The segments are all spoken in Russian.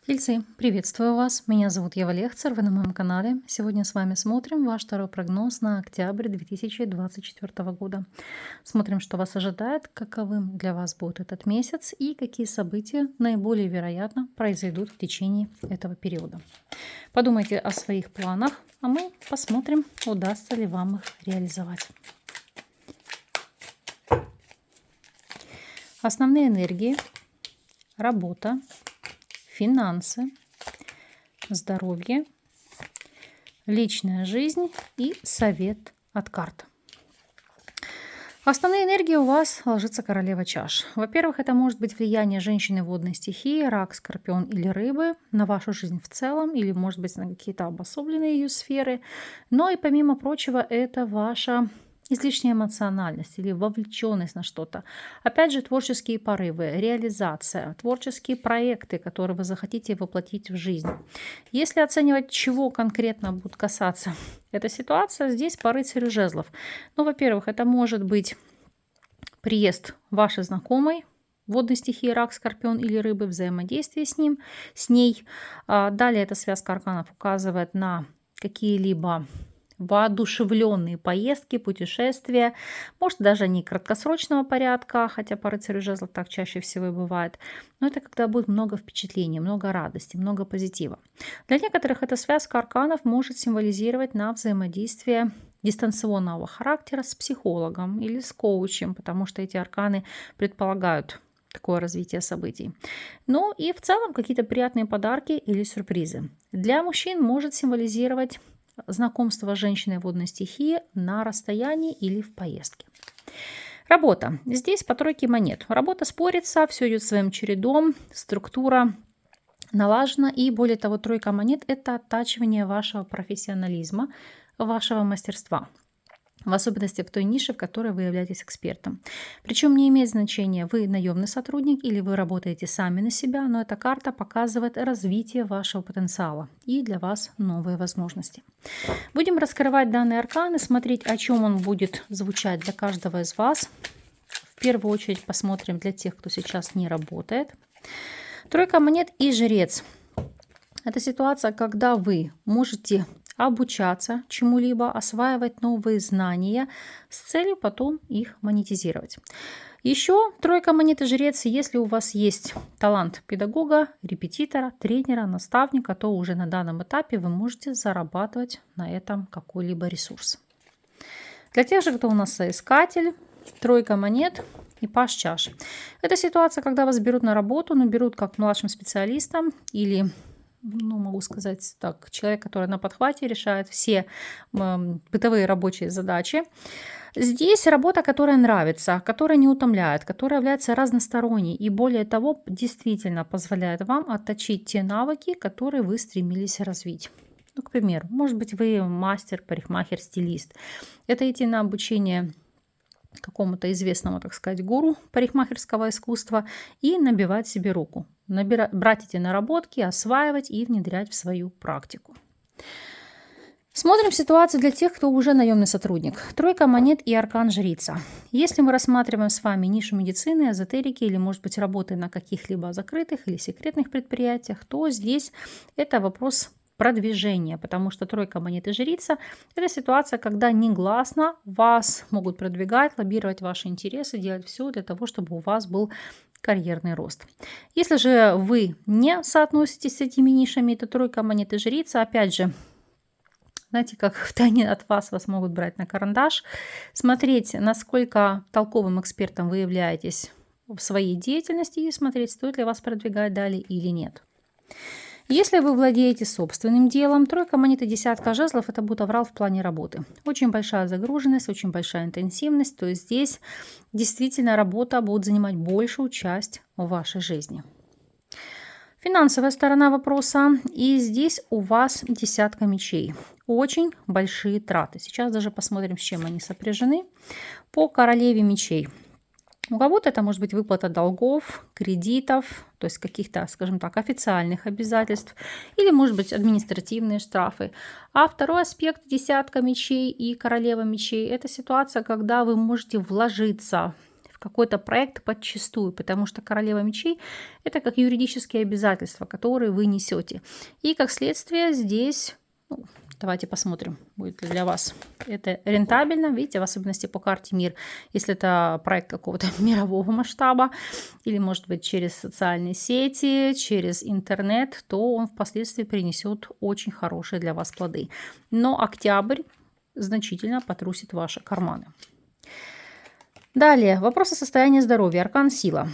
Тельцы, приветствую вас. Меня зовут Ева Лехцер, вы на моем канале. Сегодня с вами смотрим ваш второй прогноз на октябрь 2024 года. Смотрим, что вас ожидает, каковым для вас будет этот месяц и какие события наиболее вероятно произойдут в течение этого периода. Подумайте о своих планах, а мы посмотрим, удастся ли вам их реализовать. Основные энергии, работа, финансы, здоровье, личная жизнь и совет от карт. Основные энергии у вас ложится королева чаш. Во-первых, это может быть влияние женщины водной стихии, рак, скорпион или рыбы на вашу жизнь в целом, или может быть на какие-то обособленные ее сферы. Но и помимо прочего, это ваша излишняя эмоциональность или вовлеченность на что-то. Опять же, творческие порывы, реализация, творческие проекты, которые вы захотите воплотить в жизнь. Если оценивать, чего конкретно будет касаться эта ситуация, здесь по рыцарю жезлов. Ну, во-первых, это может быть приезд вашей знакомой, водной стихии, рак, скорпион или рыбы, взаимодействие с ней. Далее эта связка арканов указывает на какие-либо воодушевленные поездки, путешествия, может даже не краткосрочного порядка, хотя по рыцарю жезлов так чаще всего и бывает, но это когда будет много впечатлений, много радости, много позитива. Для некоторых эта связка арканов может символизировать на взаимодействие дистанционного характера с психологом или с коучем, потому что эти арканы предполагают такое развитие событий. Ну и в целом какие-то приятные подарки или сюрпризы. Для мужчин может символизировать знакомство с женщиной водной стихии на расстоянии или в поездке. Работа. Здесь по тройке монет. Работа спорится, все идет своим чередом, структура налажена. И более того, тройка монет – это оттачивание вашего профессионализма, вашего мастерства. В особенности в той нише, в которой вы являетесь экспертом. Причем не имеет значения, вы наемный сотрудник или вы работаете сами на себя, но эта карта показывает развитие вашего потенциала и для вас новые возможности. Будем раскрывать данный аркан и смотреть, о чем он будет звучать для каждого из вас. В первую очередь посмотрим для тех, кто сейчас не работает. Тройка монет и жрец. Это ситуация, когда вы можете обучаться чему-либо, осваивать новые знания с целью потом их монетизировать. Еще тройка монет и жрец, если у вас есть талант педагога, репетитора, тренера, наставника, то уже на данном этапе вы можете зарабатывать на этом какой-либо ресурс. Для тех же, кто у нас соискатель, тройка монет и паж чаш. Это ситуация, когда вас берут на работу, но берут как младшим специалистом или могу сказать так, человек, который на подхвате решает все бытовые рабочие задачи. Здесь работа, которая нравится, которая не утомляет, которая является разносторонней и более того, действительно позволяет вам отточить те навыки, которые вы стремились развить. Ну, к примеру, может быть, вы мастер, парикмахер, стилист. Это идти на обучение какому-то известному, так сказать, гуру парикмахерского искусства и набивать себе руку. Брать эти наработки, осваивать и внедрять в свою практику. Смотрим ситуацию для тех, кто уже наемный сотрудник. Тройка монет и аркан жрица. Если мы рассматриваем с вами нишу медицины, эзотерики или, может быть, работы на каких-либо закрытых или секретных предприятиях, то здесь это вопрос продвижения, потому что тройка монет и жрица – это ситуация, когда негласно вас могут продвигать, лоббировать ваши интересы, делать все для того, чтобы у вас был карьерный рост. Если же вы не соотноситесь с этими нишами, это тройка монет и жрица, опять же, знаете, как втайне от вас могут брать на карандаш, смотреть, насколько толковым экспертом вы являетесь в своей деятельности и смотреть, стоит ли вас продвигать далее или нет. Если вы владеете собственным делом, тройка монет и десятка жезлов – это будет аврал в плане работы. Очень большая загруженность, очень большая интенсивность, то есть здесь действительно работа будет занимать большую часть в вашей жизни. Финансовая сторона вопроса, и здесь у вас десятка мечей. Очень большие траты. Сейчас даже посмотрим, с чем они сопряжены. По королеве мечей. У кого-то это может быть выплата долгов, кредитов, то есть каких-то, скажем так, официальных обязательств, или, может быть, административные штрафы. А второй аспект десятка мечей и королева мечей – это ситуация, когда вы можете вложиться в какой-то проект подчистую, потому что королева мечей– это как юридические обязательства, которые вы несете. И как следствие здесь, ну, давайте посмотрим, будет ли для вас это рентабельно. Видите, в особенности по карте мир, если это проект какого-то мирового масштаба, или, может быть, через социальные сети, через интернет, то он впоследствии принесет очень хорошие для вас плоды. Но октябрь значительно потрусит ваши карманы. Далее, вопросы состояния здоровья. Аркан сила.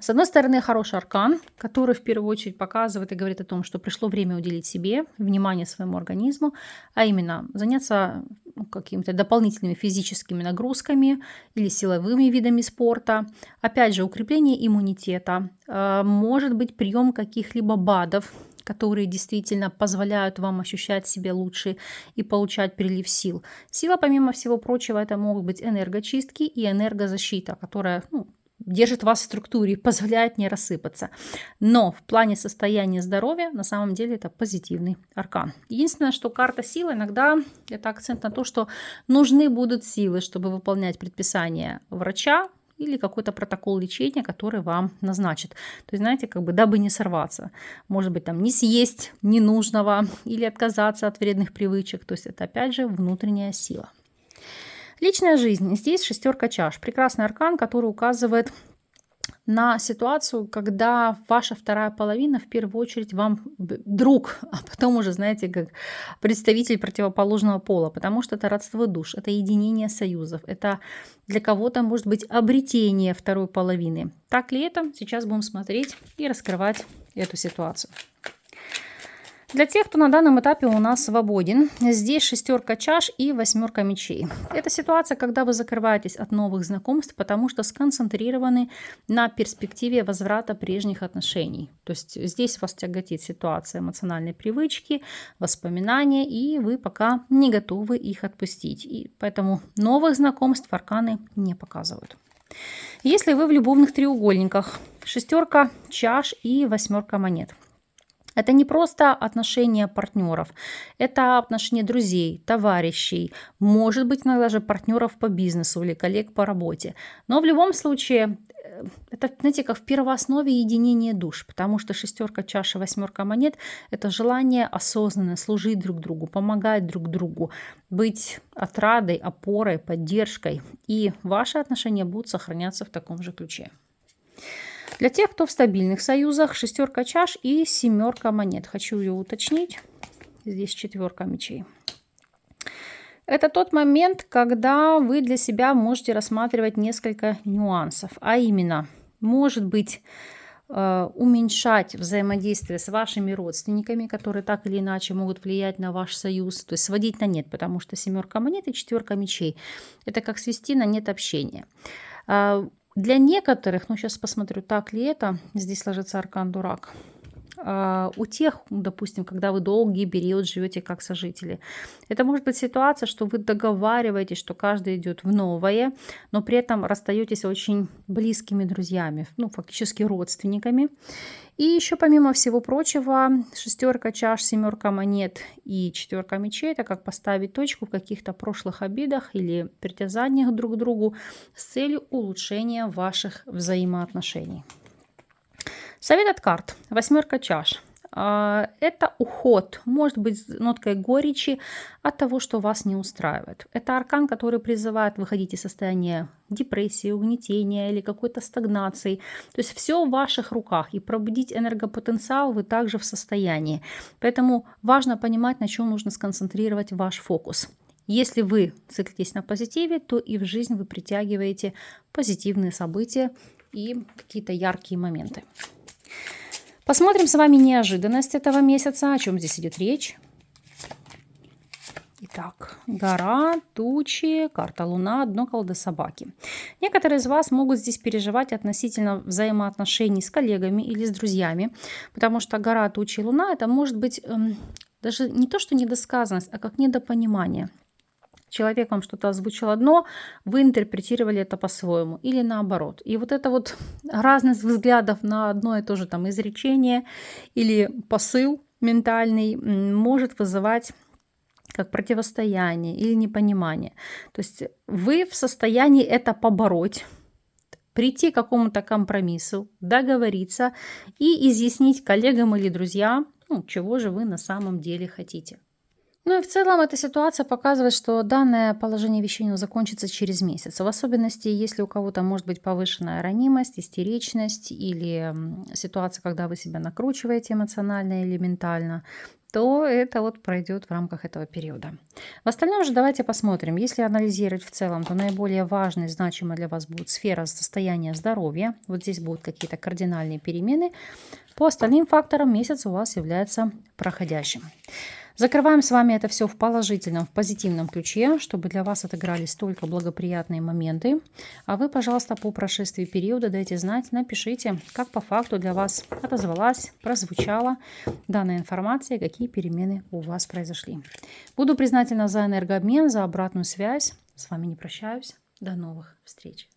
С одной стороны, хороший аркан, который в первую очередь показывает и говорит о том, что пришло время уделить себе внимание своему организму, а именно заняться какими-то дополнительными физическими нагрузками или силовыми видами спорта. Опять же, укрепление иммунитета, может быть прием каких-либо БАДов, которые действительно позволяют вам ощущать себя лучше и получать прилив сил. Сила, помимо всего прочего, это могут быть энергочистки и энергозащита, которая держит вас в структуре, позволяет не рассыпаться. Но в плане состояния здоровья на самом деле это позитивный аркан. Единственное, что карта силы иногда это акцент на то, что нужны будут силы, чтобы выполнять предписания врача или какой-то протокол лечения, который вам назначит. То есть, знаете, как бы дабы не сорваться. Может быть, там не съесть ненужного или отказаться от вредных привычек. То есть это опять же внутренняя сила. Личная жизнь. Здесь шестерка чаш. Прекрасный аркан, который указывает на ситуацию, когда ваша вторая половина в первую очередь вам друг, а потом уже, знаете, как представитель противоположного пола, потому что это родство душ, это единение союзов, это для кого-то может быть обретение второй половины. Так ли это? Сейчас будем смотреть и раскрывать эту ситуацию. Для тех, кто на данном этапе у нас свободен, здесь шестерка чаш и восьмерка мечей. Это ситуация, когда вы закрываетесь от новых знакомств, потому что сконцентрированы на перспективе возврата прежних отношений. То есть здесь вас тяготит ситуация эмоциональной привычки, воспоминания, и вы пока не готовы их отпустить. И поэтому новых знакомств арканы не показывают. Если вы в любовных треугольниках, шестерка чаш и восьмерка монет. Это не просто отношения партнеров, это отношения друзей, товарищей, может быть, иногда даже партнеров по бизнесу или коллег по работе. Но в любом случае, это, знаете, как в первооснове единение душ, потому что шестерка чаш и восьмерка монет – это желание осознанно служить друг другу, помогать друг другу, быть отрадой, опорой, поддержкой. И ваши отношения будут сохраняться в таком же ключе. Для тех, кто в стабильных союзах, шестерка чаш и семерка монет. Хочу ее уточнить. Здесь четверка мечей. Это тот момент, когда вы для себя можете рассматривать несколько нюансов. А именно, может быть, уменьшать взаимодействие с вашими родственниками, которые так или иначе могут влиять на ваш союз. То есть сводить на нет, потому что семерка монет и четверка мечей. Это как свести на нет общение. Для некоторых, сейчас посмотрю, так ли это, здесь ложится аркан дурак. У тех, допустим, когда вы долгий период живете как сожители, это может быть ситуация, что вы договариваетесь, что каждый идет в новое, но при этом расстаетесь очень близкими друзьями, фактически родственниками. И еще помимо всего прочего, шестерка чаш, семерка монет и четверка мечей – это как поставить точку в каких-то прошлых обидах или притязаниях друг к другу с целью улучшения ваших взаимоотношений. Совет от карт. Восьмерка чаш. Это уход, может быть, с ноткой горечи от того, что вас не устраивает. Это аркан, который призывает выходить из состояния депрессии, угнетения или какой-то стагнации. То есть все в ваших руках, и пробудить энергопотенциал вы также в состоянии. Поэтому важно понимать, на чем нужно сконцентрировать ваш фокус. Если вы циклитесь на позитиве, то и в жизнь вы притягиваете позитивные события и какие-то яркие моменты. Посмотрим с вами неожиданность этого месяца. О чем здесь идет речь? Итак, гора, тучи, карта Луна, дно колоды собаки. Некоторые из вас могут здесь переживать относительно взаимоотношений с коллегами или с друзьями, потому что гора, тучи и Луна – это может быть даже не то, что недосказанность, а как недопонимание. Человек вам что-то озвучил одно, вы интерпретировали это по-своему или наоборот. И вот эта вот разность взглядов на одно и то же изречение или посыл ментальный может вызывать как противостояние или непонимание. То есть вы в состоянии это побороть, прийти к какому-то компромиссу, договориться и изъяснить коллегам или друзьям, ну, чего же вы на самом деле хотите. Ну и в целом эта ситуация показывает, что данное положение вещей не закончится через месяц. В особенности, если у кого-то может быть повышенная ранимость, истеричность или ситуация, когда вы себя накручиваете эмоционально или ментально, то это вот пройдет в рамках этого периода. В остальном же давайте посмотрим. Если анализировать в целом, то наиболее важной, значимой для вас будет сфера состояния здоровья. Вот здесь будут какие-то кардинальные перемены. По остальным факторам месяц у вас является проходящим. Закрываем с вами это все в положительном, в позитивном ключе, чтобы для вас отыгрались только благоприятные моменты. А вы, пожалуйста, по прошествии периода дайте знать, напишите, как по факту для вас отозвалась, прозвучала данная информация, какие перемены у вас произошли. Буду признательна за энергообмен, за обратную связь. С вами не прощаюсь. До новых встреч.